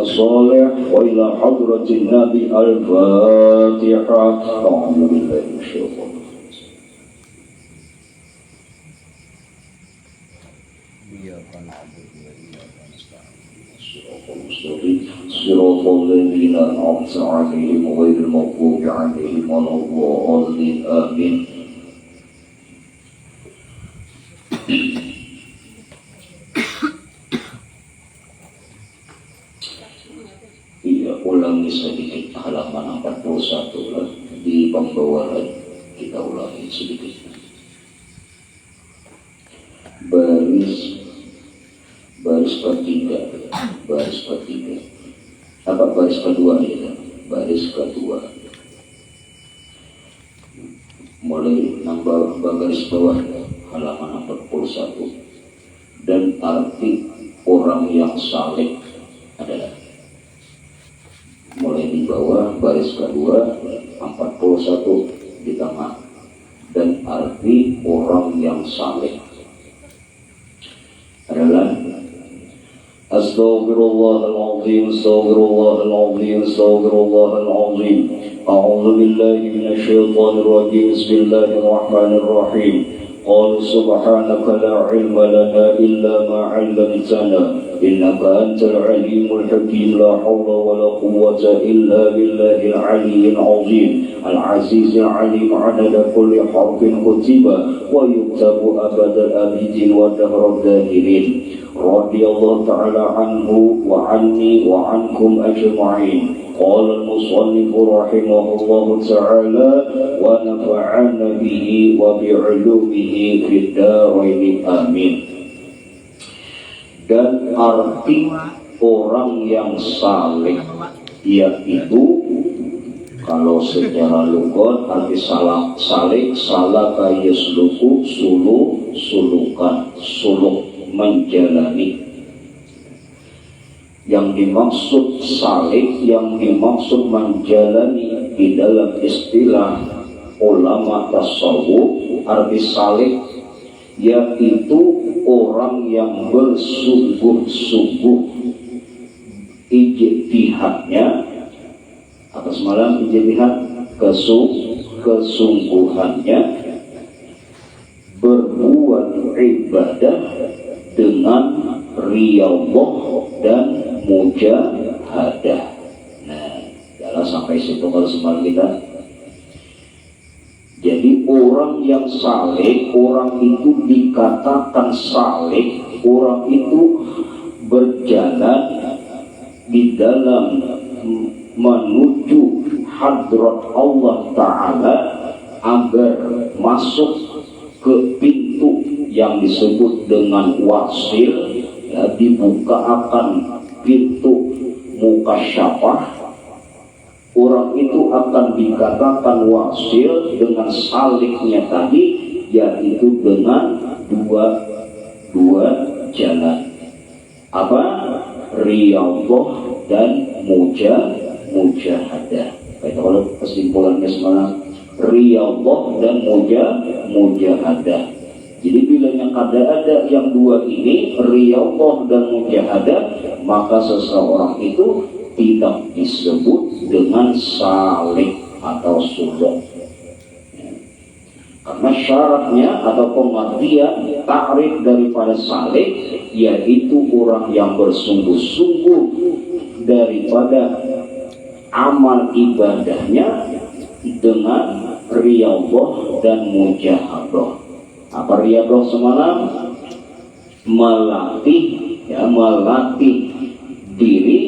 صالح وإلى حضرة النبي الفاتحة. أعوذ بالله من الشيطان صراط الذين أنعمت عليهم غير المغضوب عليهم ولا الضالين آمين. Ulangi sedikit halaman 41 lah di pembawaan, kita ulangi sedikit. Baris ketiga, apa baris kedua ya? Baris kedua. Mulai nambah baris bawah halaman 41. Dan arti orang yang saleh adalah, mulai di bawah baris kedua 41 di tengah, dan arti orang yang saleh adalah Astaghfirullahaladzim, astaghfirullahaladzim, astaghfirullahaladzim. A'udzu billahi minasyaitonir rajim. Bismillahirrahmanirrahim. Qul subhanaka la ilma lana illa ma 'allamtana innaka antal alimul hakim. La haula wala quwwata illa billahil aliyyil azim. Al-azizil alim 'adada kulli harfin kutiba wa yuktabu abadal abidin wa dahrad dahirin. Radiyallahu ta'ala anhu wa anni wa ankum ajma'in. Qala al-musannif rahimahullahu ta'ala wa nafa'ana bihi wa bi'ulumihi fid dharain amin. Dan arti orang yang saleh yaitu, kalau secara lugat arti saleh salaka yasluku sulukan suluk, menjalani. Yang dimaksud saleh, yang dimaksud menjalani di dalam istilah ulama tasawuf, arti saleh yaitu orang yang bersungguh-sungguh ijtihadnya, atas malam ijtihad kesungguhannya berbuat ibadah dengan riyadhah dan mujahadah. Nah, jelas sampai situ kalau semalam kita. Jadi orang yang saleh, orang itu dikatakan saleh, orang itu berjalan di dalam menuju hadrat Allah Ta'ala agar masuk ke pintu yang disebut dengan wasil, ya, dibuka akan pintu mukasyafah. Orang itu akan dikatakan wasil dengan saliknya tadi, yaitu dengan dua jalan, apa? Riyadhah dan mujahadah. Itu kalau kesimpulannya semalam, riyadhah dan mujahadah. Jadi bilanya ada yang dua ini, riyadhah dan mujahadah, maka seseorang itu tidak disebut dengan saleh atau suluk. Karena syaratnya atau pengertian takrif daripada saleh yaitu orang yang bersungguh-sungguh daripada amal ibadahnya dengan riyadhah dan mujahadah. Apa riyadhah semalam? Melatih diri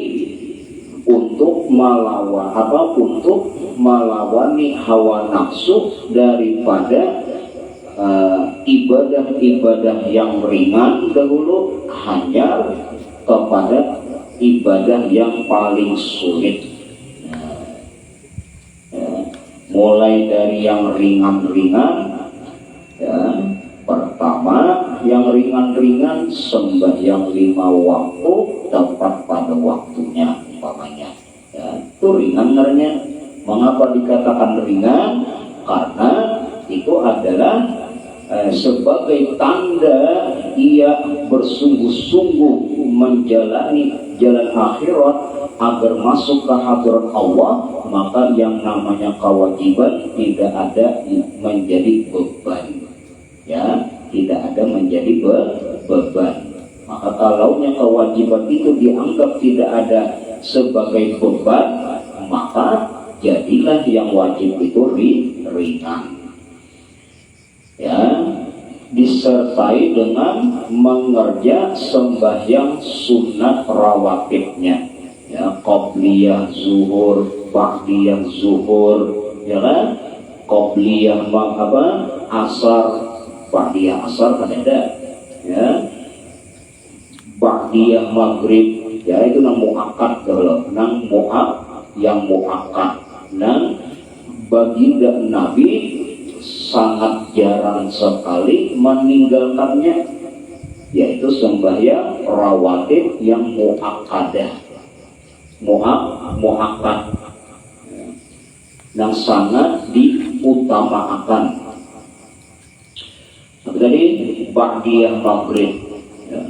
untuk melawani hawa nafsu daripada ibadah-ibadah yang ringan dahulu hanya kepada ibadah yang paling sulit. Mulai dari yang ringan-ringan, ya, pertama yang ringan-ringan sembahyang 5 waktu tepat pada waktunya umpamanya, ya, itu ringan sebenarnya. Mengapa dikatakan ringan? Karena itu adalah sebagai tanda ia bersungguh-sungguh menjalani jalan akhirat agar masuk ke hadrat Allah, maka yang namanya kewajiban tidak ada menjadi beban. Ya, tidak ada menjadi beban. Maka kalaunya kewajiban itu dianggap tidak ada sebagai beban, maka jadilah yang wajib itu ringan. Ya, disertai dengan mengerja sembahyang sunat rawatibnya, ya, qobliyah zuhur, ba'diyah zuhur, ya kan, qobliyah asar, ba'diyah asar kan ada, ya, ba'diyah maghrib, ya itu nang muakkad dulu, nang yang muakkad. Nang baginda Nabi sangat jarang sekali meninggalkannya, yaitu sembahyang rawatib yang muakkadah, muakkad, yang sangat diutamakan. Tadi ba'diyah maghrib, ya.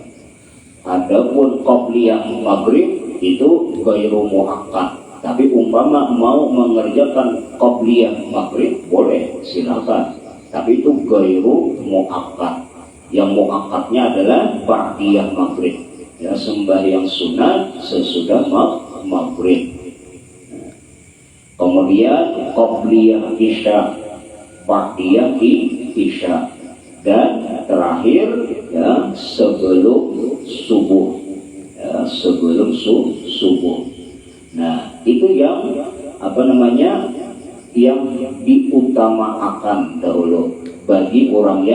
Adapun qobliyah maghrib itu ghairu muakkad. Tapi umpama mau mengerjakan qobliyah maghrib boleh, silakan. Tapi itu ghairu muakkad. Yang muakkadnya adalah ba'diyah maghrib, ya, sembahyang sunat sesudah maghrib. Kemudian qobliyah isya, ba'diyah isya, dan terakhir ya sebelum subuh, ya, sebelum subuh. Nah, itu yang yang diutamakan dahulu bagi orang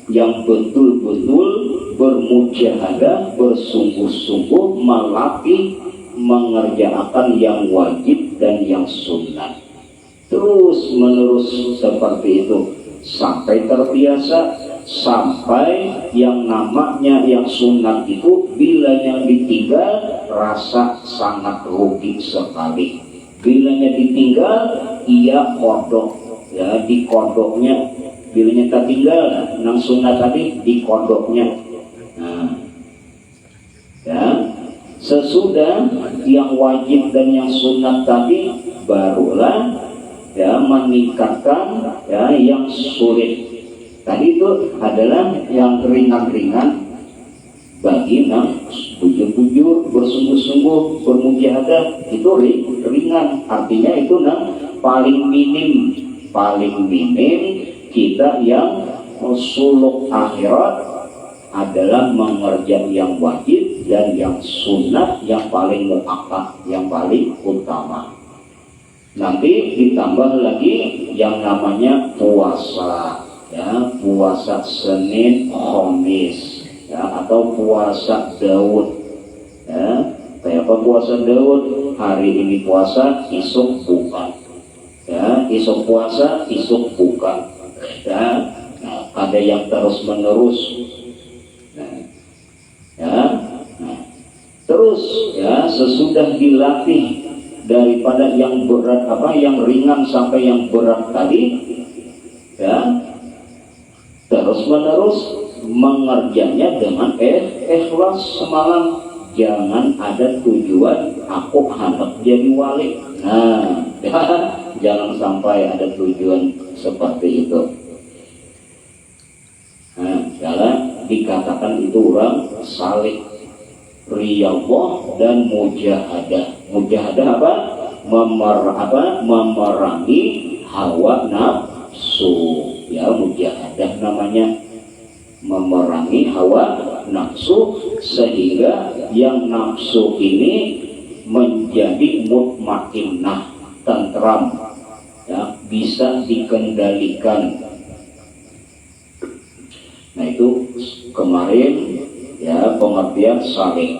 yang betul-betul bermujahadah, bersungguh-sungguh melatih mengerjakan yang wajib dan yang sunat. Terus menerus seperti itu sampai terbiasa, sampai yang namanya yang sunat itu bila yang ditinggal rasa sangat rugi sekali. Bilanya ditinggal ia kodok, ya, di kodoknya. Bilanya tak tinggal nang sunat tadi di kodoknya. Nah, ya, sesudah yang wajib dan yang sunat tadi barulah ya meningkatkan ya yang sulit. Tadi itu adalah yang ringan-ringan bagi yang bujur-bujur, bersungguh-sungguh, bermujahadah, itu ringan. Artinya itu paling minim kita yang suluk akhirat adalah mengerjakan yang wajib dan yang sunat yang paling muakkad, yang paling utama. Nanti ditambah lagi yang namanya puasa, ya, puasa Senin Khamis, ya, atau puasa Daud, ya. Kayak apa puasa Daud? Hari ini puasa, esok buka, ya, esok puasa, esok buka, ya. Nah, ada yang terus menerus, terus ya sesudah dilatih daripada yang berat yang ringan sampai yang berat tadi, ya, terus menerus mengerjanya dengan ikhlas semalam. Jangan ada tujuan aku hendak jadi wali. Nah, jangan sampai ada tujuan seperti itu. Nah, jangan dikatakan itu orang salih. Riyadhah dan mujahadah. Mujahadah apa? Memerangi hawa nafsu. Ya, mujahadah namanya, memerangi hawa nafsu sehingga yang nafsu ini menjadi mutmainnah, tentram, ya, bisa dikendalikan. Nah, itu kemarin ya pengertian salih.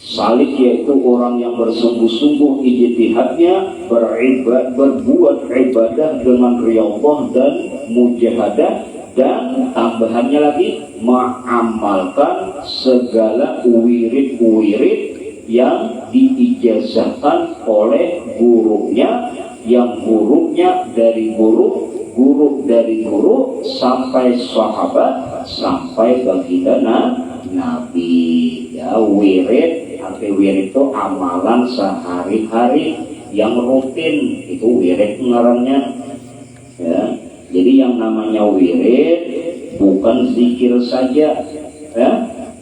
Salih yaitu orang yang bersungguh-sungguh ijtihadnya berbuat ibadah dengan riyadhah dan mujahadah, dan tambahannya lagi mengamalkan segala wirid-wirid yang diijazahkan oleh gurunya, yang gurunya dari guru, guru dari guru, sampai sahabat, sampai baginda Nabi, ya. Ya, wirid, arti wirid itu amalan sehari-hari yang rutin, itu wirid ngarannya. Ya, jadi yang namanya wirid bukan zikir saja, ya.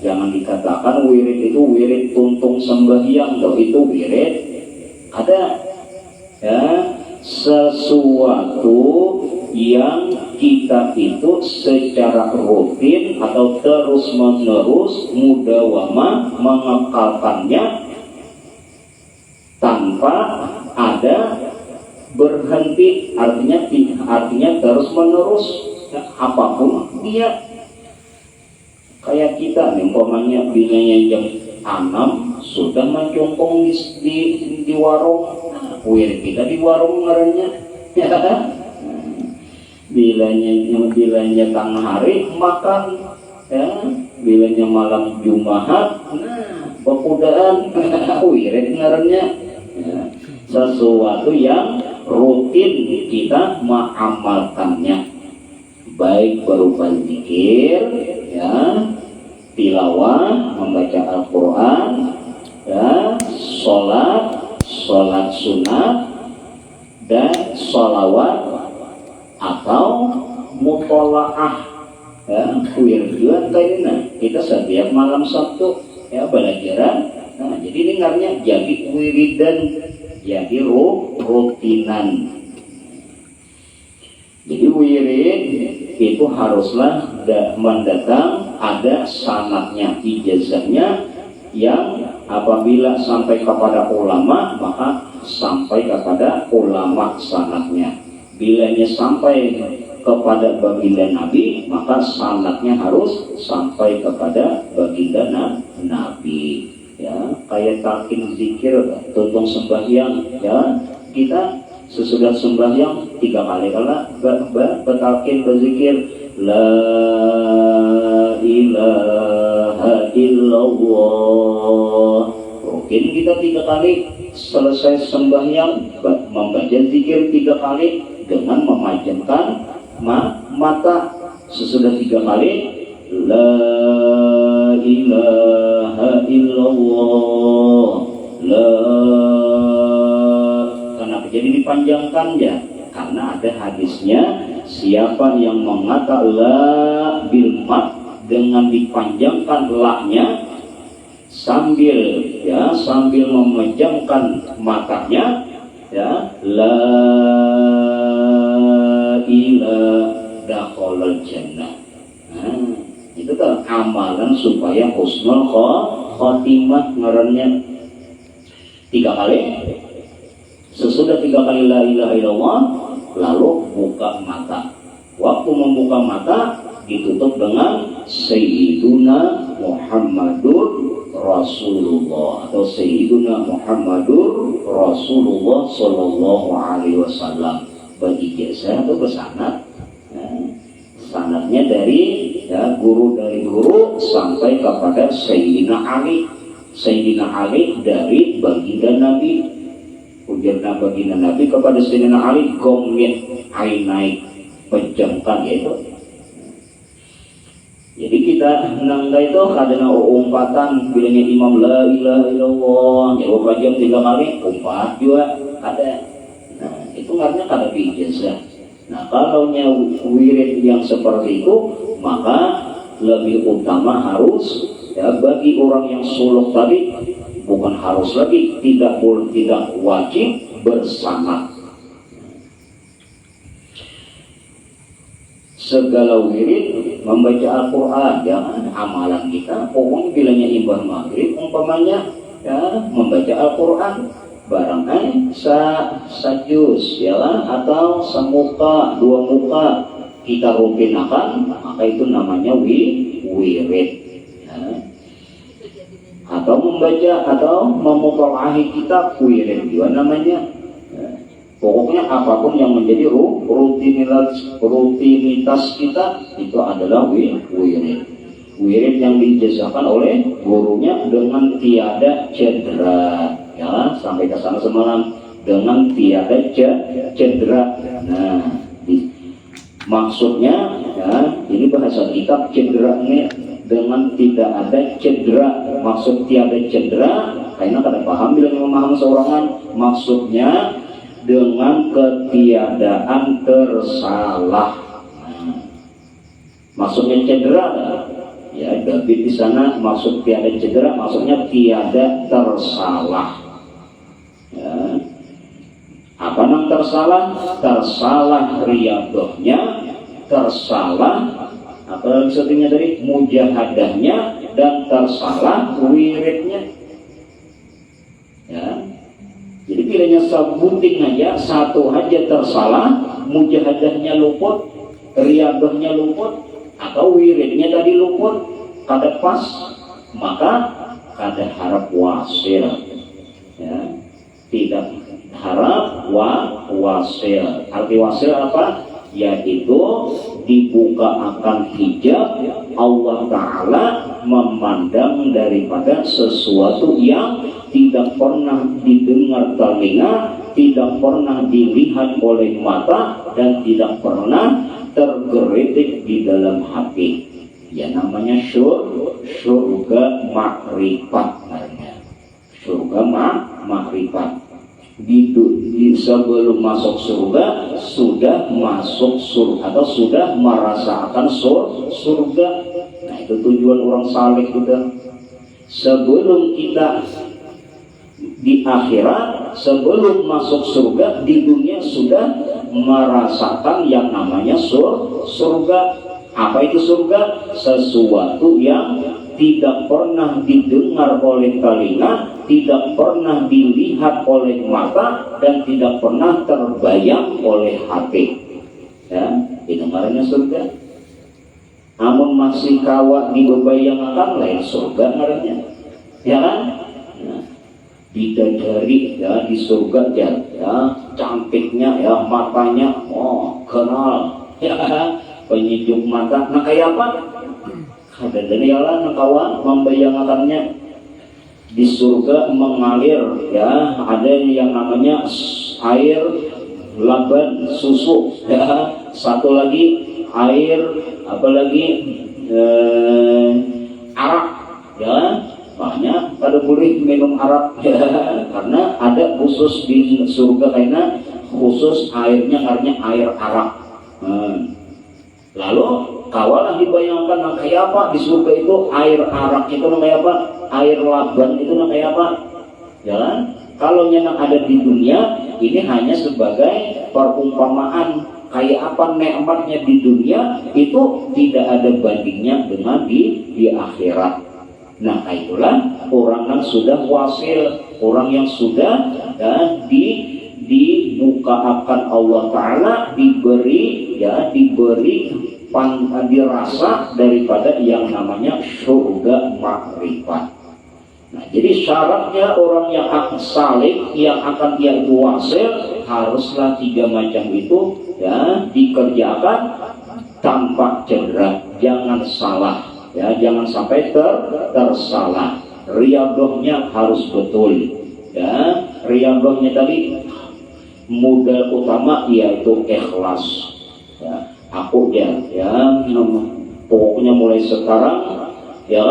Jangan dikatakan wirid itu wirid tuntung sembahyang, loh itu wirid. Ada ya sesuatu yang kita itu secara rutin atau terus menerus mudawamah mengekalkannya tanpa ada berhenti, artinya terus menerus ya, apapun dia. Kayak kita nih, umpamanya binanya jam 6 sudah mencongkong di warung, wirid kita di warung ngarannya. Bilanya tengah hari makan, ya, bilanya malam Jumat, pekudaan, wirid ngarannya. Ya, sesuatu yang rutin kita mengamalkannya, baik berupa zikir, ya, tilawah, membaca Al-Quran, ya, sholat sunat, dan sholawat atau mutolaah, ya, wirduan kayaknya kita setiap malam Sabtu, ya, belajaran. Nah, jadi ini ngarnya jadi wiridan, jadi rutinan. Jadi wirid itu haruslah mendatang ada sanadnya, ijazahnya, yang apabila sampai kepada ulama maka sampai kepada ulama sanadnya. Bilanya sampai kepada baginda Nabi maka sanadnya harus sampai kepada baginda Nabi. Ya, kayak talqin zikir, tuntung sembahyang, ya, kita sesudah sembahyang 3 kali kala bertalqin berzikir la ilaha illallah. Mungkin kita 3 kali selesai sembahyang membaca zikir 3 kali dengan memejamkan mata. Sesudah 3 kali la ilaha illallah, la. Kenapa jadi dipanjangkan ya? Karena ada hadisnya, siapa yang mengata la bil mat dengan dipanjangkan la-nya sambil memejamkan matanya, ya, la ilaha dakhalal jannah. Nah, itu kan amalan supaya husnul khotimah ngarannya. 3 kali. Sesudah 3 kali la ilaha illallah lalu buka mata. Waktu membuka mata ditutup dengan Sayyiduna Muhammadur Rasulullah atau Sayyiduna Muhammadur Rasulullah Sallallahu Alaihi Wasallam, berijazah atau bersanad. Sanadnya dari, ya, guru dari guru sampai kepada Sayyidina Ali. Sayyidina Ali dari baginda Nabi. Ujarna baginda Nabi kepada Sayyidina Ali, gomit ainai, pejamkan, yaitu. Jadi kita nangga itu kadang umpatan bilangnya imam la ilaha illallah, ya jam 3 kali umpat juga ada. Nah, itu artinya kada ijazah. Nah, kalau wirid yang seperti itu maka lebih utama harus, ya, bagi orang yang suluk tadi bukan harus lagi, tidak wajib bersanad. Segala wirid membaca Al-Quran, jangan amalan kita pokoknya bilangnya imbah maghrib umpamanya, ya, membaca Al-Quran barangkali sajus, ya, atau semuka 2 muka kita rutinakan, maka itu namanya wirid, ya. Atau membaca atau memutolahi kitab, wirid juga namanya, ya. Pokoknya apapun yang menjadi rutinitas kita itu adalah wirid. Wirid yang dijazahkan oleh gurunya dengan tiada cedera, ya, sampai ke sana semalam dengan tiada cedera. Nah, maksudnya, ya, ini bahasa kitab cedera ini dengan tidak ada cedera. Maksud tiada cedera, karena kada paham bila memahami seorangan, maksudnya dengan ketiadaan tersalah. Maksudnya cedera, ya David di sana maksud tiada cedera, maksudnya tiada tersalah. Ya. Apa nang tersalah? Tersalah riyadohnya, tersalah apa maksudnya dari mujahadahnya, dan tersalah wiridnya. Ya. Jadi bilanya sebuting aja, satu aja tersalah, mujahadahnya luput, riyadohnya luput, atau wiridnya tadi luput, kada pas, maka kada harap wasil. Ya. Tidak harap wasil. Arti wasil apa? Yaitu dibuka akan hijab Allah Ta'ala memandang daripada sesuatu yang tidak pernah didengar telinga, tidak pernah dilihat oleh mata, dan tidak pernah tergelitik di dalam hati. Ya namanya surga makrifat. Surga makrifat. Di sebelum masuk surga sudah masuk surga atau sudah merasakan surga. Nah itu tujuan orang saleh kita. Sebelum kita di akhirat, sebelum masuk surga, di dunia sudah merasakan yang namanya surga. Apa itu surga? Sesuatu yang tidak pernah didengar oleh telinga, tidak pernah dilihat oleh mata, dan tidak pernah terbayang oleh hati. Ya, itu namanya surga. Amun masih kawat dibayangkan lain surga namanya. Ya kan? Nah, bidadari ya di surga ya, cantiknya ya, matanya kenal. Ya, penyejuk mata. Nah kayak apa? Ada danialah kawan membayangkannya. Di surga mengalir ya, ada yang namanya air laban, susu ya. Satu lagi air apalagi arak ya. Makanya pada boleh minum arak ya, karena ada khusus di surga, karena khusus airnya karena air arak. Lalu kawalah dibayangkan kayak apa di surga itu, air arak itu kayak apa, air laban itu kayak apa. Jalan kalau yang ada di dunia ini hanya sebagai perumpamaan, kayak apa nikmatnya di dunia itu tidak ada bandingnya dengan di akhirat. Nah itulah orang yang sudah wasil, orang yang sudah dibuka akan Allah Ta'ala, diberi dirasa daripada yang namanya surga makrifat. Nah jadi syaratnya orang yang akan saleh, yang akan dia itu wasil, haruslah 3 macam itu ya dikerjakan tanpa cedera, jangan salah ya, jangan sampai tersalah. Riyadohnya harus betul ya. Riyadohnya tadi modal utama yaitu ikhlas ya. Aku ya pokoknya mulai sekarang ya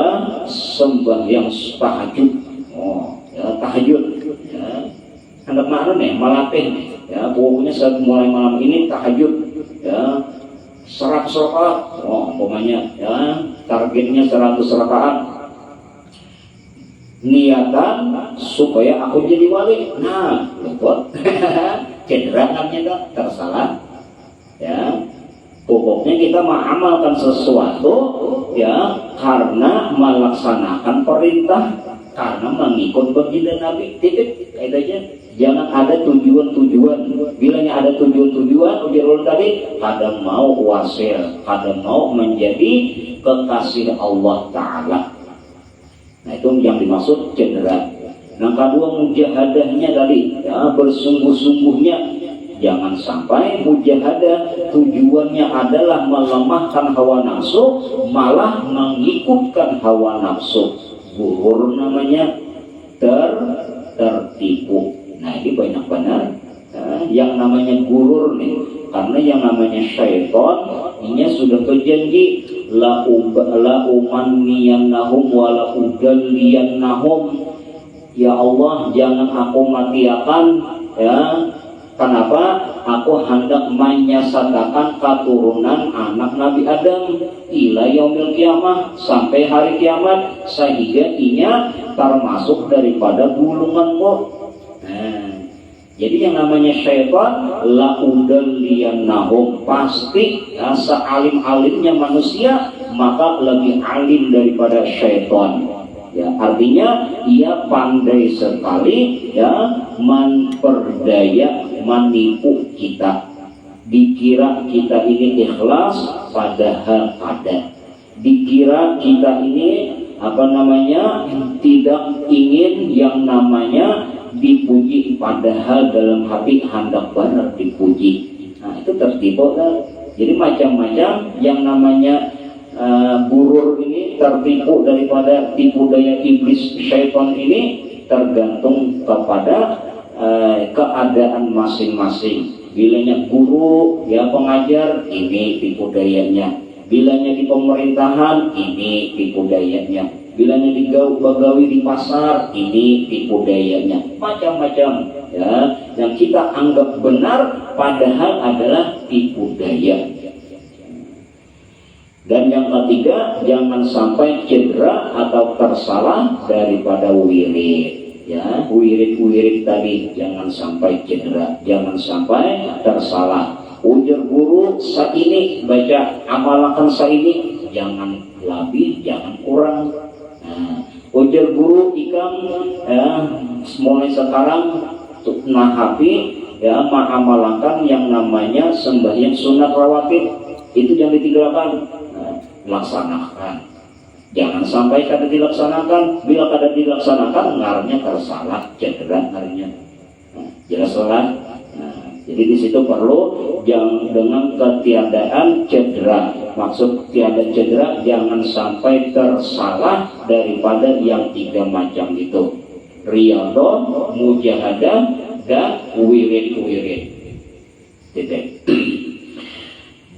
sembahyang tahajud. Tahajud ya. Hendak mana nih melatih ya, pokoknya saat mulai malam ini tahajud ya 100 rakaat. Umpamanya ya targetnya 100 rakaat. Niatan supaya aku jadi wali. Nah, luput. Cedera namanya tersalah. Ya. Pokoknya kita mengamalkan sesuatu ya karena melaksanakan perintah, karena mengikut baginda Nabi. Titik itu aja. Jangan ada tujuan-tujuan. Bilanya ada tujuan-tujuan, ujar tadi, kada mau wasil, kada mau menjadi kekasih Allah Ta'ala. Nah itu yang dimaksud cedera. Yang kedua mujahadahnya tadi ya, bersungguh-sungguhnya. Jangan sampai mujahadah tujuannya adalah melemahkan hawa nafsu, malah mengikutkan hawa nafsu. Gurur namanya, tertipu. Nah ini banyak benar yang namanya gurur nih, karena yang namanya syaitan ini sudah berjanji la umanniyannahum wa la udalliyannahum. Ya Allah, jangan aku matiakan, ya. Kenapa? Aku hendak menyesatkan keturunan anak Nabi Adam ila yaumil kiamah, sampai hari kiamat, sehingga inya termasuk daripada gulunganku. Jadi yang namanya syaitan la udalliyannahum, pasti ya, sealim-alimnya manusia maka lebih alim daripada syaitan. Ya, artinya ia pandai sekali ya memperdaya, menipu kita. Dikira kita ini ikhlas, padahal ada. Dikira kita ini tidak ingin yang namanya dipuji, padahal dalam hati hendak benar dipuji. Nah, itu tertipu kan? Jadi macam-macam yang namanya gurur ini tertipu daripada tipu daya iblis syaitan ini, tergantung kepada keadaan masing-masing. Bilanya guru ya pengajar, ini tipu dayanya. Bilanya di pemerintahan, ini tipu dayanya. Bilanya di pegawai di pasar, ini tipu dayanya. Macam-macam ya yang kita anggap benar padahal adalah tipu daya. Dan yang ketiga, jangan sampai cedera atau tersalah daripada wirid. Ya, wirid-wirid tadi jangan sampai cedera, jangan sampai tersalah. Ujar guru saat ini baca amalkan saat ini, jangan lebih, jangan kurang. Ujar guru ikam ya, mulai sekarang nahapi ya mengamalkan yang namanya sembahyang sunat rawatib, itu jangan ditinggalkan. Laksanakan, jangan sampai kada dilaksanakan. Bila kada dilaksanakan ngarannya tersalah, cedera ngarannya. Jelas lah. Jadi di situ perlu yang dengan ketiadaan cedera. Maksud tiada cedera, jangan sampai tersalah daripada yang tiga macam itu: riyadhah, mujahadah, dan wirid-wirid. Titik.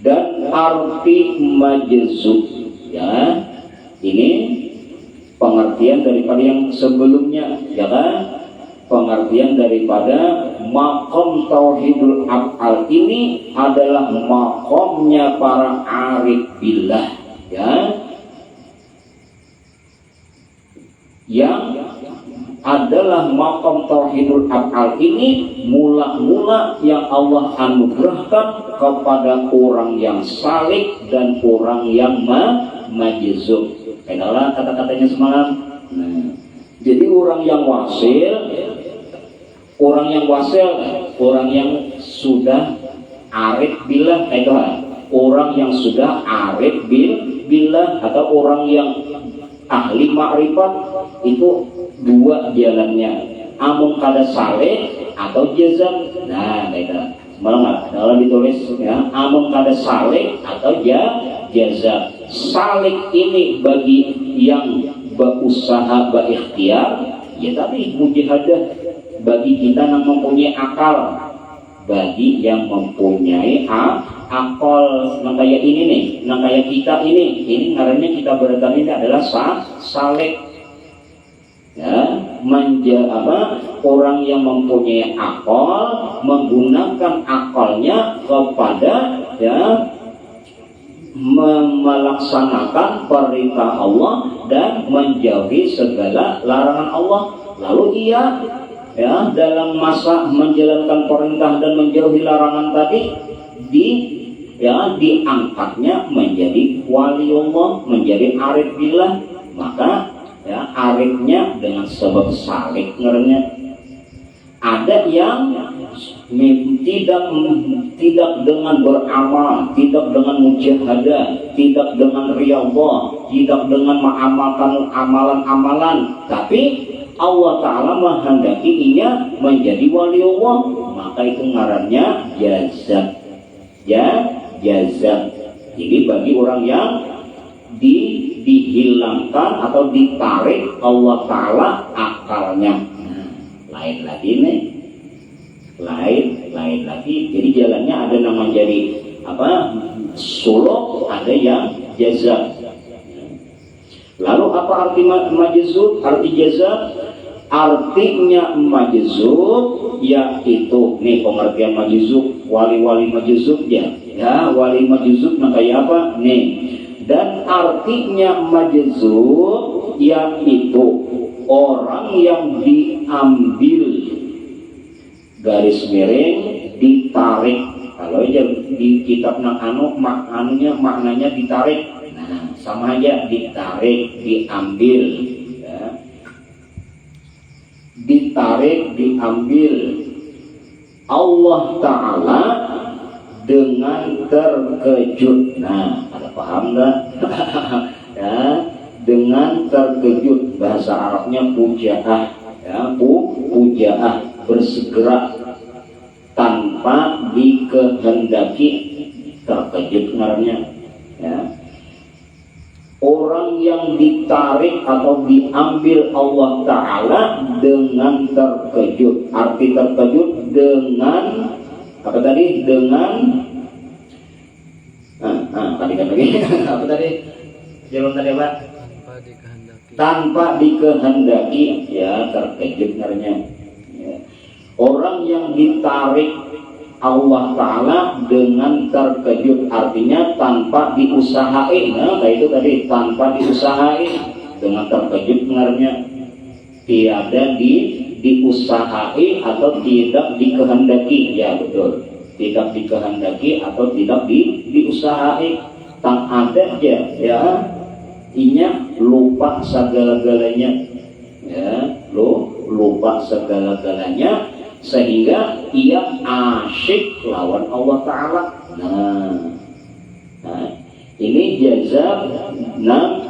Dan arti majzub ya, ini pengertian daripada yang sebelumnya ya kan, pengertian daripada maqam tauhidul af'al ini adalah maqamnya para arif billah ya, yang adalah maqam tauhidul af'al ini mula-mula yang Allah anugerahkan kepada orang yang salik dan orang yang majzub. Kenapa kata-katanya semalam? Jadi orang yang wasil, orang yang sudah arif billah, orang yang sudah arif billah atau orang yang ahli ma'rifat, itu dua jalannya, amun kada saleh atau jazam. Nah, itu malah kalau ditulis ya, amun kada saleh atau jazam. Saleh ini bagi yang berusaha berikhtiar, ya tapi mujahadah bagi kita yang mempunyai akal, bagi yang mempunyai akal, yang kayak ini nih, yang kayak kita ini ngarannya kita beragam ini adalah saleh. Ya, orang yang mempunyai akal menggunakan akalnya kepada ya melaksanakan perintah Allah dan menjauhi segala larangan Allah. Lalu ia ya dalam masa menjalankan perintah dan menjauhi larangan tadi diangkatnya menjadi wali Allah, menjadi arif billah. Maka ya arifnya dengan sebab salik ngernya. Ada yang tidak dengan beramal, tidak dengan mujahadah, tidak dengan riyadhah, tidak dengan mengamalkan amalan-amalan, tapi Allah Ta'ala menghendaki inya menjadi wali Allah, maka itu ngarannya jazab. Ya, jazab. Jadi bagi orang yang dihilangkan atau ditarik Allah Ta'ala akalnya. Lain lagi nih, lain lagi. Jadi jalannya ada namanya jadi suluk, ada yang jazab. Lalu apa arti majzub? Arti jazab? Artinya majzub yaitu nih pengertian majzub, wali-wali majzubnya ya, wali majzub nah kayak apa nih, dan artinya majzub yaitu orang yang diambil garis miring ditarik. Kalau aja di kitab maknanya ditarik, nah sama aja ditarik diambil ya. Ditarik diambil Allah Ta'ala dengan terkejut. Nah ada paham nggak? Ya, dengan terkejut, bahasa Arabnya pujaah ya, pujaah, bersegera tanpa dikehendaki, terkejut ngarannya ya. Orang yang ditarik atau diambil Allah Ta'ala dengan terkejut. Arti terkejut dengan apa tadi? Dengan tadi kan lagi apa tadi? Jalan tadi apa? Tanpa dikehendaki ya, terkejut ngarannya ya. Orang yang ditarik Allah Ta'ala dengan terkejut, artinya tanpa diusahain. Nah itu tadi tanpa diusahain, dengan terkejut ngarannya tiada diusahai atau tidak dikehendaki ya, betul, tidak dikehendaki atau tidak diusahai, tak ada aja ya, inya lupa segala-galanya ya, lupa segala-galanya sehingga ia asyik lawan Allah Ta'ala. Nah ini jazab. Nah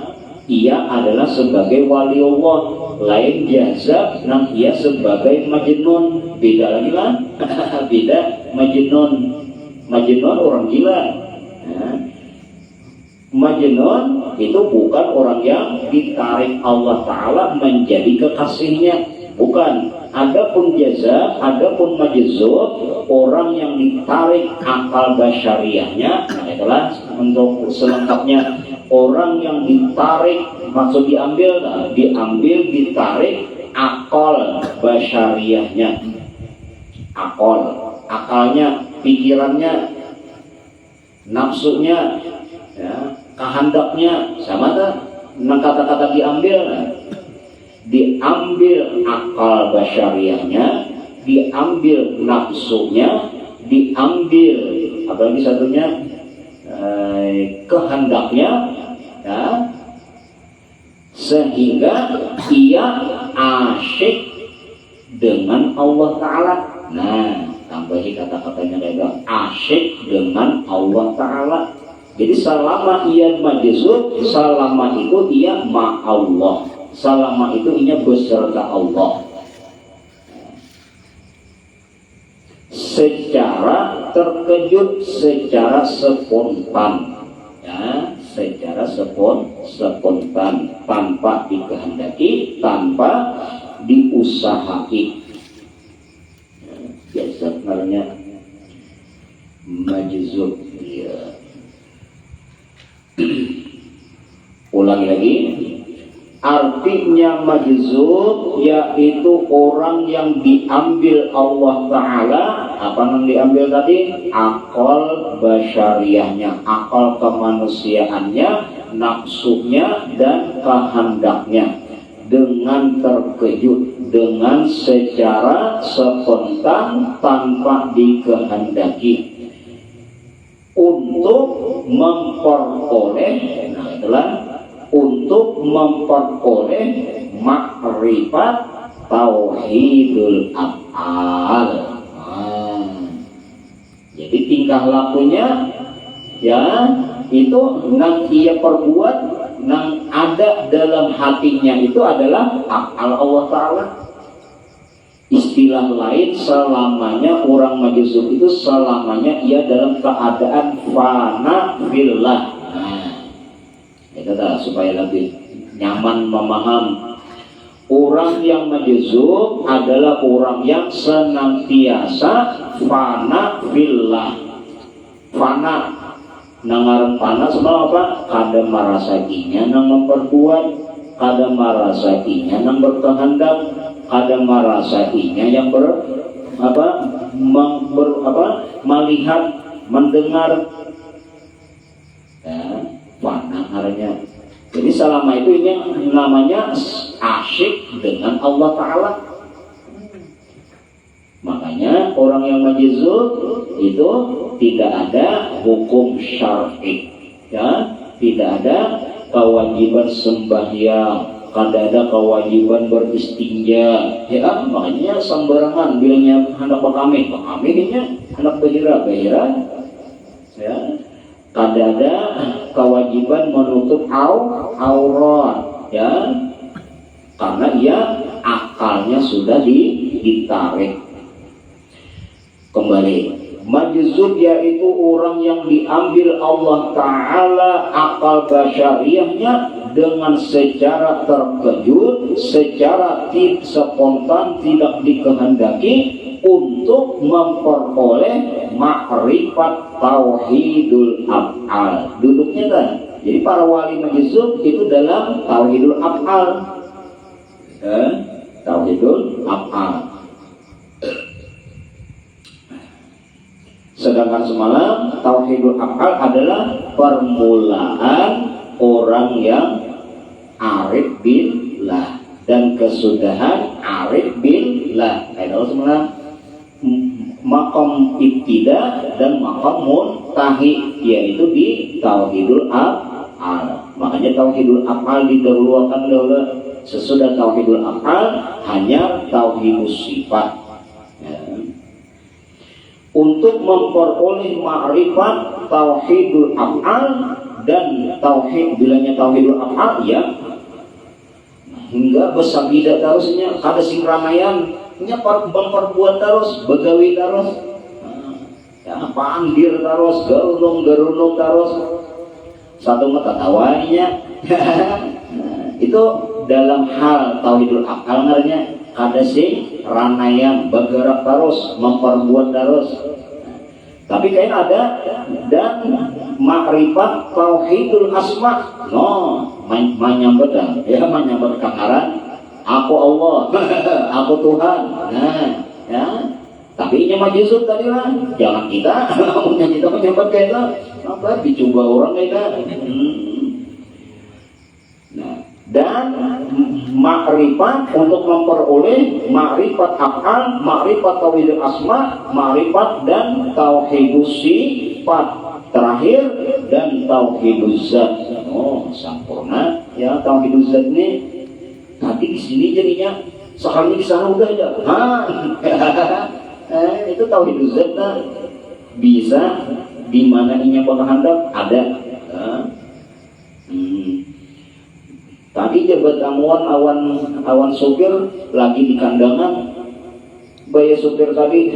ia adalah sebagai wali Allah. Lain jazab, nah ia sebagai majnun. Beda lagi lah. Beda majnun. Majnun orang gila. Nah, majnun itu bukan orang yang ditarik Allah Ta'ala menjadi kekasihnya, bukan. Adapun jazab, adapun majzub, orang yang ditarik akal basyariahnya. Nah itulah untuk selengkapnya, orang yang ditarik, maksud diambil, ditarik akal basyariahnya, akalnya, pikirannya, nafsunya ya, kehendaknya, sama tak? Nah kata-kata diambil, diambil akal basyariahnya, diambil nafsunya, diambil apa lagi satunya, kehendaknya ya, sehingga ia asyik dengan Allah Ta'ala. Nah tambahi kata-katanya kayak asyik dengan Allah Ta'ala. Jadi selama ia majzub, selama itu ia ma'allah, selama itu ia beserta Allah, secara terkejut, secara spontan ya, secara spontan, tanpa dikehendaki, tanpa diusahai ya, sebenarnya majzub ya. Ulangi lagi, artinya majzub yaitu orang yang diambil Allah Ta'ala. Apa yang diambil tadi? Akal basyariahnya, akal kemanusiaannya, nafsunya dan kehendaknya, dengan terkejut, dengan secara spontan, tanpa dikehendaki, untuk memperoleh, nah itulah, untuk memperoleh makrifat tauhidul af'al. Jadi tingkah lakunya ya itu nang ia perbuat, nang ada dalam hatinya itu adalah af'al Allah Ta'ala. Istilah lain, selamanya orang majzub itu selamanya ia dalam keadaan fana fillah. Itu dah supaya lebih nyaman memaham. Orang yang majzub adalah orang yang senantiasa fana fillah. Fana nangarang panas mau apa? Kada marasakinya nang memperbuat, kada marasakinya nang berkehendak, kada marasakinya yang melihat, mendengar, ya, fana artinya. Jadi selama itu ini namanya asyik dengan Allah Ta'ala. Makanya orang yang majzub itu tidak ada hukum syar'i, ya, tidak ada kewajiban sembahyang, kada ada kewajiban beristinja, ya. Makanya sembarangan bilangnya hendak bekamih-nya hendak bahira, ya. Kada ada kewajiban menutup aurat, ya, karena ia akalnya sudah ditarik. Kembali, majzub yaitu orang yang diambil Allah Ta'ala akal basyariahnya dengan secara terkejut, secara spontan, tidak dikehendaki, untuk memperoleh makrifat tauhidul af'al. Duduknya kan, jadi para wali majzub itu dalam tauhidul af'al, tauhidul af'al. Sedangkan semalam tauhidul af'al adalah permulaan orang yang arif billah dan kesudahan arif billah. Itu semalam maqam ibtida dan maqam muntahi, yaitu di tauhidul af'al. Makanya tauhidul af'al didahulukan dahulu. Sesudah tauhidul af'al hanya tauhidus sifat, ya. Untuk memperoleh ma'rifat tauhidul af'al dan tauhid, bilangnya tauhidul af'al, ya, hingga besabida terusnya, kada sing ramayan nya memperbuat terus, begawi terus, ya, panggil terus, gerunung terus, satu mata tawanya. Itu dalam hal tauhidul af'al ngaranya kada sing ranayan, bergerak terus, memperbuat terus. Tapi kayak ada dan makrifat tauhidul asma, no, menyambut kangaran, aku Allah, aku Tuhan, nah, ya. Tapi ini majzub tadi lah, jangan kita menyambut kayak itu, apa dicoba orang kayak itu. Nah, dan makrifat untuk memperoleh makrifat af'al, makrifat tauhidul asma, makrifat dan tauhidus sifat terakhir, dan tauhiduz zat. Oh, sempurna ya tauhiduz zat ini. Tadi di sini jadinya, sekarang di sana udah ada. Itu tauhiduz zat bisa di mana inya berkehendak ada. Tadi jabat awan sopir lagi di kandangan, bayar sopir tadi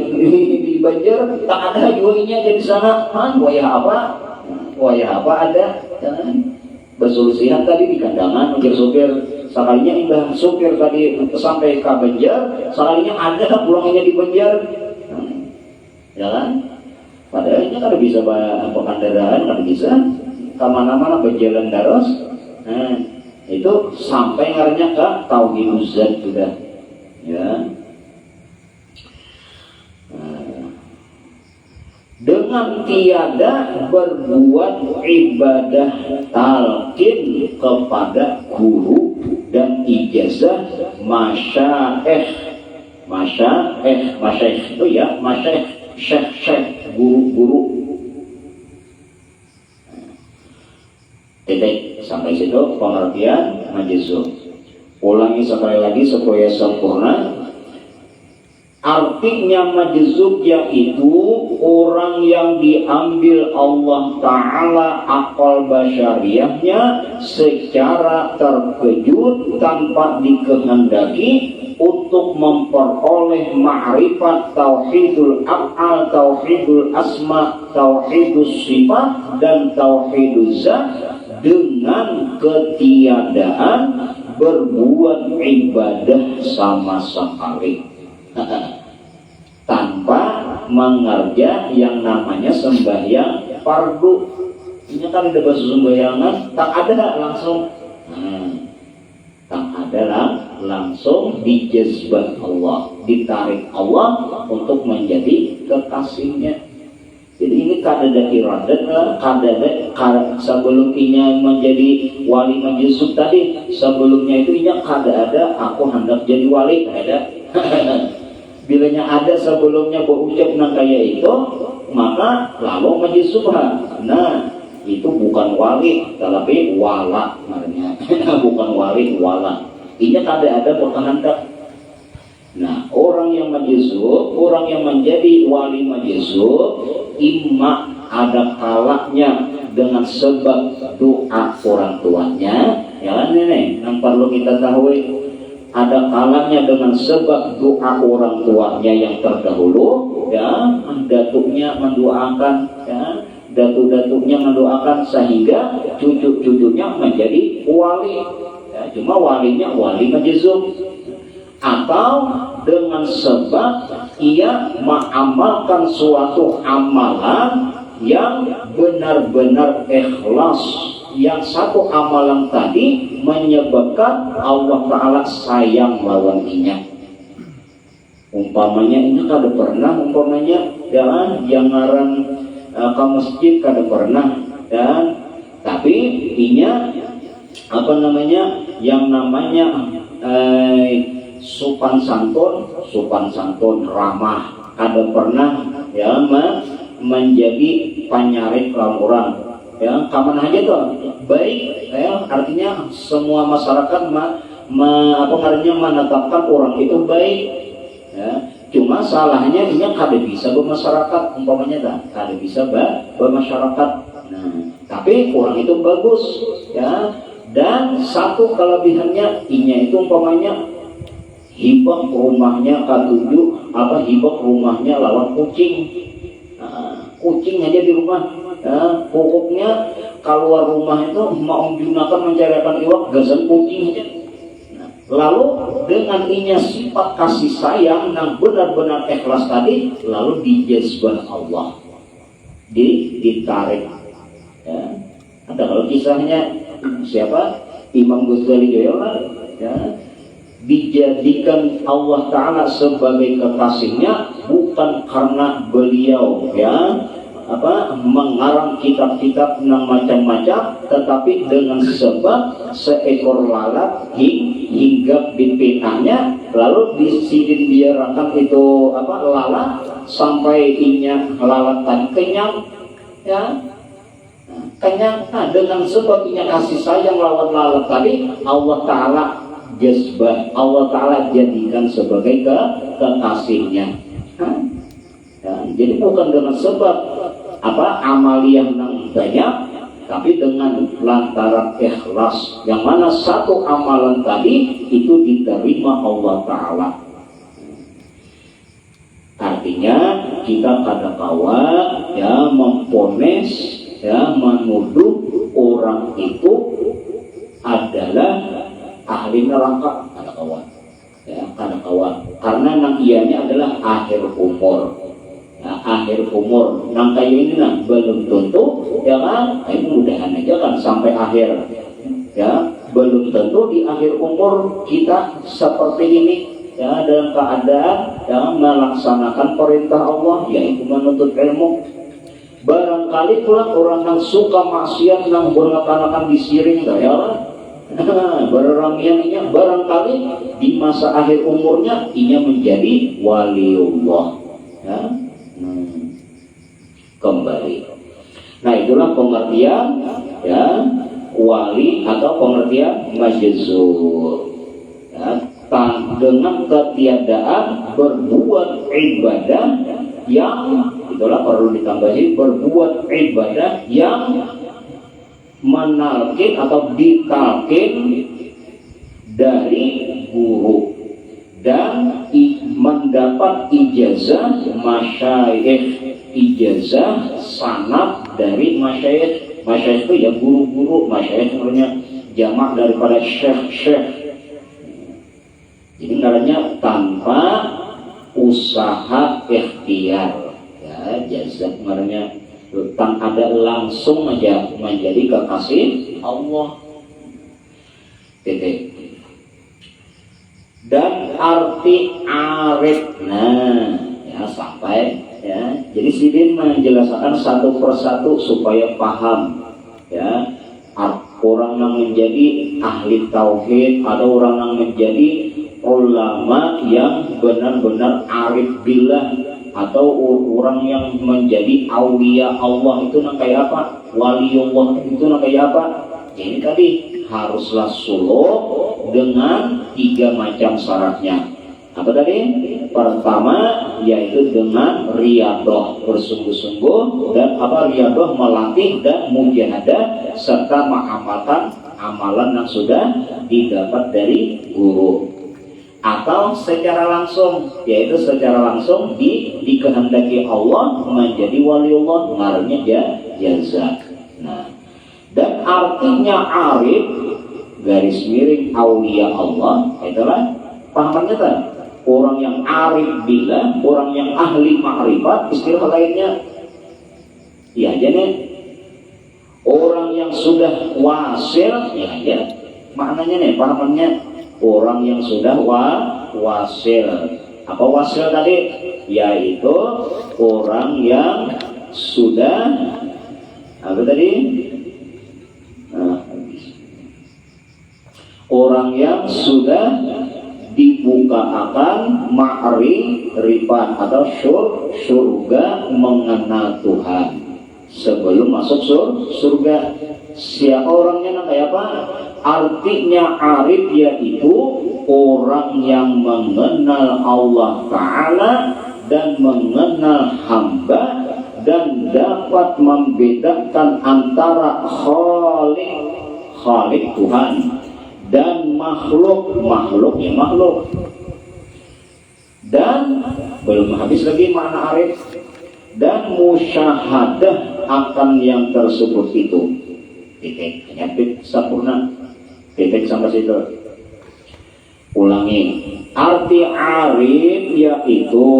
di Banjar, tak ada jualnya jadi sana, wayah apa ada, bersolusihan tadi di kandangan mikir sopir, sekalinya indah sopir tadi sampai ke Banjar, sekalinya ada pulangnya di Banjar, ya kan? Padahal ini kan bisa bawa kendaraan, kan bisa kemana-mana berjalan terus. Itu sampai ngaranya ke tauhiduz zat sudah, ya. Dengan tiada berbuat ibadah talqin kepada guru dan ijazah masyaikh itu ya, syekh guru-guru. Titik sampai situ pengertian majzub. Ulangi sekali lagi supaya sempurna. Artinya majzub yaitu orang yang diambil Allah Ta'ala akal basyariahnya secara terkejut tanpa dikehendaki untuk memperoleh ma'rifat tauhidul af'al, tauhidul asma, tauhidus sifat dan tauhiduz zat, dengan ketiadaan berbuat ibadah sama sekali, tanpa mengerja yang namanya sembahyang fardu. Ini kan ada bahasa sembayangan, tak ada langsung. Tak ada langsung dijazbah Allah, ditarik Allah untuk menjadi kekasihnya. Jadi ini kadada iradat, kadada sebelum inya menjadi wali majusub tadi, sebelumnya itu inya kadada aku hendak jadi wali, ada. Bilanya ada sebelumnya berucap kayak itu, maka lalu majusubha. Nah, itu bukan wali, tapi wala namanya. Bukan wali, wala. Inya kadada berkehendak. Nah, orang yang majzub, orang yang menjadi wali majzub, imma ada kalanya dengan sebab doa orang tuanya, ya kan ini yang perlu kita tahu. Ada kalanya dengan sebab doa orang tuanya yang terdahulu, ya, datuknya mendoakan, ya, datuk-datuknya mendoakan sehingga cucu-cucunya menjadi wali. Ya, cuma walinya wali majzub. Atau dengan sebab ia mengamalkan suatu amalan yang benar-benar ikhlas, yang satu amalan tadi menyebabkan Allah Ta'ala sayang lawan inya. Umpamanya ini kada pernah, umpamanya dan yang ngaran ke masjid kada pernah, dan tapi inya apa namanya yang namanya sopan santun ramah, ada pernah ya menjadi penyarik orang, ya kaman aja tuh baik, ya artinya semua masyarakat menetapkan orang itu baik, ya cuma salahnya ini kada bisa bermasyarakat, umpamanya kada bisa bermasyarakat. Nah, tapi orang itu bagus, ya, dan satu kelebihannya inya itu umpamanya hibah rumahnya katuju, hibah rumahnya lawan kucing. Kucing aja di rumah, pokoknya keluar rumah itu mau gunakan mencarikan iwak gasan kucing aja. Lalu dengan inya sifat kasih sayang yang benar-benar ikhlas tadi, lalu dijazbah Allah, ditarik. Ya. Ada kalau kisahnya siapa? Imam Ghazali Joyola, ya, dijadikan Allah Ta'ala sebagai kekasihnya bukan karena beliau ya mengarang kitab-kitab yang macam-macam, tetapi dengan sebab seekor lalat hingga bipitanya, lalu disidin biarkan itu lalat sampai inya lalat tadi kenyang, ya kenyang. Nah, dengan sebab inya kasih sayang lawan lalat tadi, Allah Ta'ala jazbah, Allah Ta'ala jadikan sebagai kekasihnya. Ya, jadi bukan dengan sebab amaliyah yang banyak, tapi dengan lantaran ikhlas, yang mana satu amalan tadi itu diterima Allah Ta'ala. Artinya kita kadang-kala ya mempones, ya menuduh orang itu adalah ahli neraka, kadang-kala, ya kadang-kala, karena nang ianya adalah akhir umur. Nah, akhir umur nang kayak ini belum tentu, ya kan? Ini mudahan aja kan sampai akhir, ya belum tentu di akhir umur kita seperti ini, ya dalam keadaan yang melaksanakan perintah Allah, yaitu menuntut ilmu. Barangkali pula orang yang suka maksiat yang berlaku disiring, ya berorangnya barangkali di masa akhir umurnya inya menjadi waliullah, ya. Kembali. Nah, itulah pengertian ya wali atau pengertian majzub. Ya, dengan ketiadaan berbuat ibadah yang itulah perlu ditambahi, berbuat ibadah yang menalkin atau ditalkin dari guru dan mendapat ijazah masyayikh, ijazah sanad dari masyayikh. Masyayikh itu ya guru-guru, masyayikh sebenarnya jamak daripada syekh. Jadi namanya tanpa usaha ikhtiar, ya jazah sebenarnya tentang ada langsung aja menjadi kekasih Allah. Titik. Dan arti arif, nah ya sampai ya. Jadi Sidin menjelaskan satu persatu supaya paham ya. Orang yang menjadi ahli tauhid atau orang yang menjadi ulama yang benar-benar arif billah atau orang yang menjadi aulia Allah itu kayak apa? Waliullah itu kayak apa? Ini tadi haruslah suluk dengan 3 macam syaratnya. Apa tadi? Pertama yaitu dengan riyadhah, bersungguh-sungguh, dan apa riyadhah melatih dan mujahadah serta mengamalkan amalan yang sudah didapat dari guru. Atau secara langsung, yaitu secara langsung dikehendaki Allah menjadi waliullah, ngarannya jazak. Nah, dan artinya arif garis miring aulia Allah itulah pahamannya kan orang yang arif billah, orang yang ahli ma'rifat, istilah lainnya ya aja nih orang yang sudah wasil ya maknanya nih pahamannya orang yang sudah wasil. Apa wasil tadi? Yaitu orang yang sudah apa tadi? Orang yang sudah dibukakan ma'rifat atau surga mengenal Tuhan sebelum masuk surga. Siapa orangnya kayak apa? Artinya arif yaitu orang yang mengenal Allah Ta'ala dan mengenal hamba dan dapat membedakan antara khalik Tuhan dan makhluk dan belum habis lagi makna arif dan musyahadah akan yang tersebut itu. Titik sempurna, titik sampai situ. Ulangi, arti arif yaitu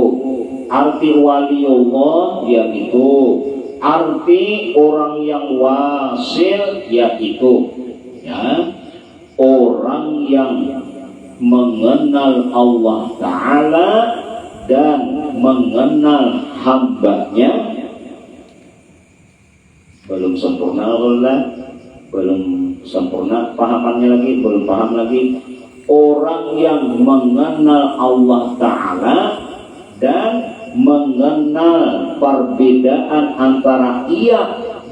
arti waliullah, yaitu arti orang yang wasil, yaitu ya orang yang mengenal Allah Ta'ala dan mengenal hambanya. Belum sempurna belum sempurna pahamannya lagi, belum paham lagi. Orang yang mengenal Allah Ta'ala dan mengenal perbedaan antara ia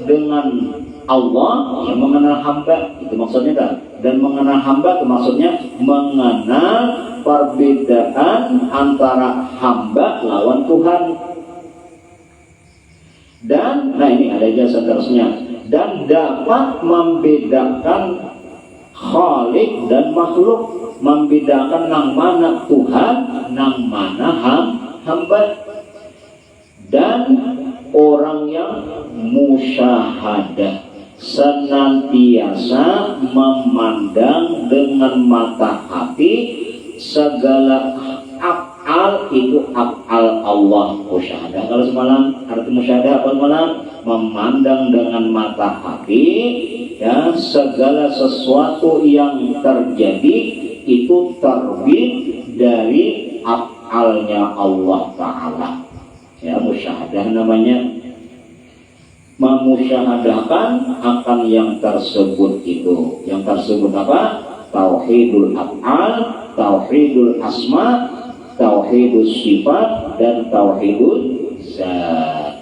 dengan Allah, yang mengenal hamba itu maksudnya kan, dan mengenal hamba itu maksudnya mengenal perbedaan antara hamba lawan Tuhan. Dan nah ini ada jasa terusnya, dan dapat membedakan khalik dan makhluk, membedakan nang mana Tuhan nang mana hamba. Dan orang yang musyahadah senantiasa memandang dengan mata hati segala af'al itu af'al Allah. Musyahadah kalau semalam arti musyahadah apa semalam? Memandang dengan mata hati ya segala sesuatu yang terjadi itu terbit dari af'alnya Allah Ta'ala. Ya musyahadah namanya, memusyahadahkan akan yang tersebut itu. Yang tersebut apa? Tauhidul af'al, tauhidul asma, tauhidul sifat, dan tauhidul zat.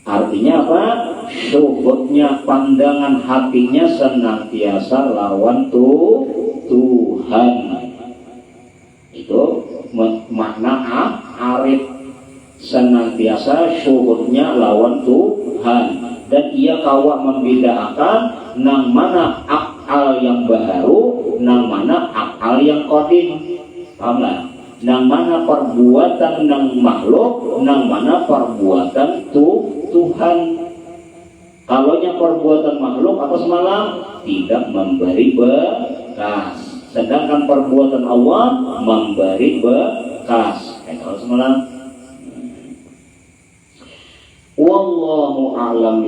Artinya apa? Syuhudnya pandangan hatinya senantiasa lawan Tuhan. Itu makna arif, senantiasa syuhudnya lawan Tuhan, dan ia kawa membedakan nang mana akal yang baru, nang mana akal yang qadim. Paham lah? Nang mana perbuatan nang makhluk, nang mana perbuatan Tuhan. Kalau yang perbuatan makhluk apa semalam? Tidak memberi bekas, sedangkan perbuatan Allah memberi bekas. Kalau semalam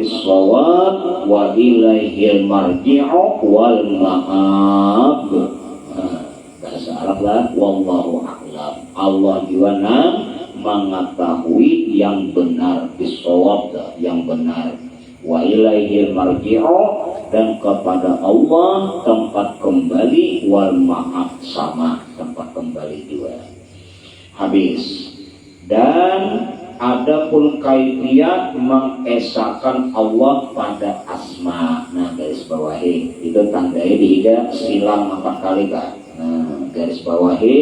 bis-shawab wa ilaihil marji'u wal ma'ab. Bahasa Arab lah, wallahu a'lam. Allah juga mengetahui yang benar, bis-shawab, yang benar. Wa ilaihil marji'u, dan kepada Allah tempat kembali, wal ma'ab, sama tempat kembali juga. Habis. Dan adapun kaifiyat mengesahkan Allah pada asma. Nah, garis bawahi itu tandai tidak silang 4 kali kan. Nah, garis bawahi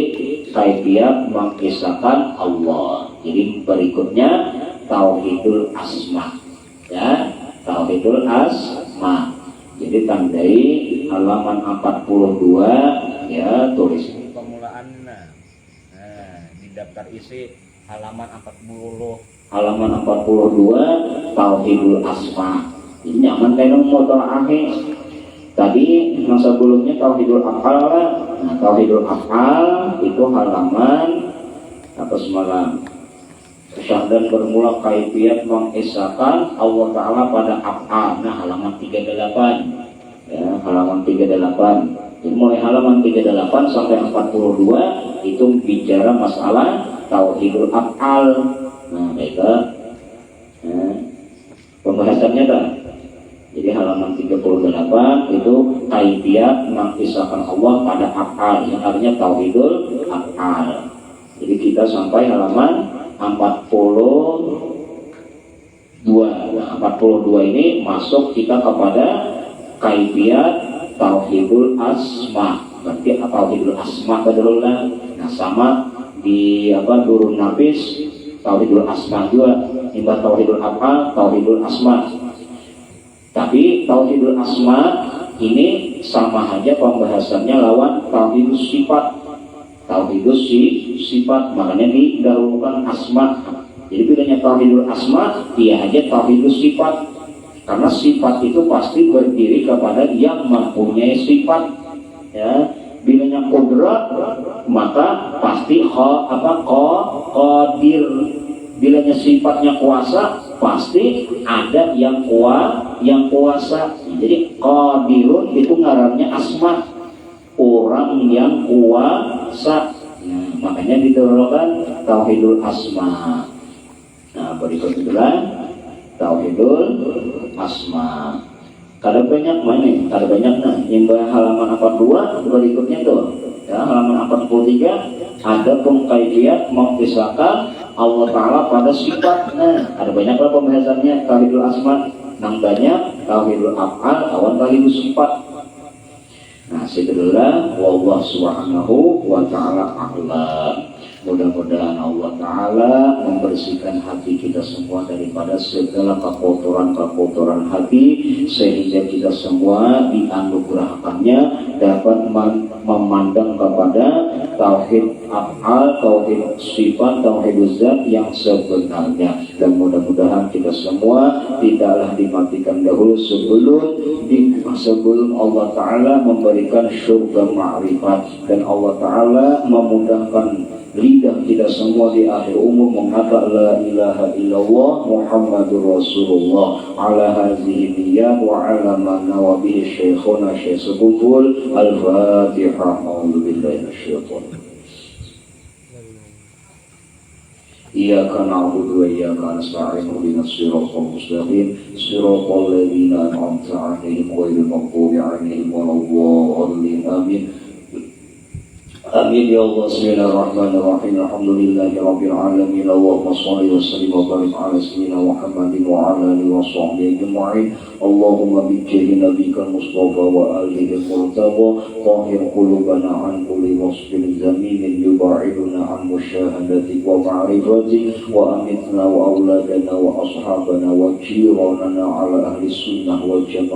kaifiyat mengesahkan Allah. Jadi berikutnya tauhidul asma. Ya, tauhidul asma. Jadi tandai halaman 42 ya, tulis permulaan. Nah, di daftar isi halaman 42 tauhidul asma. Ini nyaman tenung motor akhir. Tadi yang sebelumnya tauhidul afal. Nah, tauhidul afal itu halaman apa semalam. Dan bermula kaifiyat mengesahkan Allah Ta'ala pada afal. Nah, halaman 38. Ya, halaman 38. Jadi mulai halaman 38 sampai 42 itu bicara masalah tauhidul af'al. Nah, baiklah. Pembahasannya dah. Jadi halaman 38 itu kaifiyat mengisahkan Allah pada af'al, yang artinya tauhidul af'al. Jadi kita sampai halaman 42. Nah, 42 ini masuk kita kepada kaifiyat tauhidul asma. Berarti tauhidul asma kadrullah. Nah, sama di Durun Nafis tauhidul asma juga, imbah tauhidul af'al, tauhidul asma. Tapi tauhidul asma ini sama aja pembahasannya lawan tauhidus sifat. Tauhidus sifat, makanya didahulukan asma. Jadi bedanya tauhidul asma, dia aja tauhidus sifat. Karena sifat itu pasti berdiri kepada yang mempunyai sifat. Ya, bilanya qudrat maka pasti qadir. Bilanya sifatnya kuasa pasti ada yang kuasa. Jadi qadirun itu ngarannya asma, orang yang kuasa. Nah, makanya diterangkan tauhidul asma. Nah, berikutnya tauhidul asma. Kada banyak mana? Kada banyak nah. Imbah halaman 42 berikutnya tuh. Ya, halaman 43 ada pengkajian mengisahkan Allah Ta'ala pada sifat. Nah, ada banyak lah pembahasannya tauhidul asma. Nang banyak tauhidul af'al, awan tauhidul sifat. Nah, sekedar wallahu subhanahu wa ta'ala a'lam. Mudah-mudahan Allah Ta'ala membersihkan hati kita semua daripada segala kekotoran-kekotoran hati, sehingga kita semua dianugerahkannya dapat memandang kepada tauhid af'al, tauhid sifat, tauhid zat yang sebenarnya. Dan mudah-mudahan kita semua tidaklah dimatikan dahulu sebelum Allah Ta'ala memberikan surga ma'rifat, dan Allah Ta'ala memudahkan lidah kita semua di akhir umur mengatakan la ilaha illallah Muhammadur Rasulullah ala hadhihi niyyah wa ala ma nawa bihi syekhuna Syekh Sebutul. Al-Fatihah. A'udzu billahi minasyaitonir rajim. Iyyaka na'budu wa iyyaka nasta'in ihdinas siratal mustaqim siratal ladzina an'amta 'alaihim ghairil maghdubi 'alaihim waladdallin. Amin. Amin ya Allah. Bismillahirrahmanirrahim. Alhamdulillahi rabbil alamin. Allahumma shalli wa sallim wa barik ala sayyidina Muhammadin wa ala alihi wa sahbihi ajma'in. Allahumma bi jahi nabiyikal mustafa wa alihi al-murtada tahhir qulubana an kulli wasfin zamin yub'iduna an musyahadati wa ma'rifati wa amitna wa auladana wa ashabana wa jiranana ala ahli sunnah wal jamaah.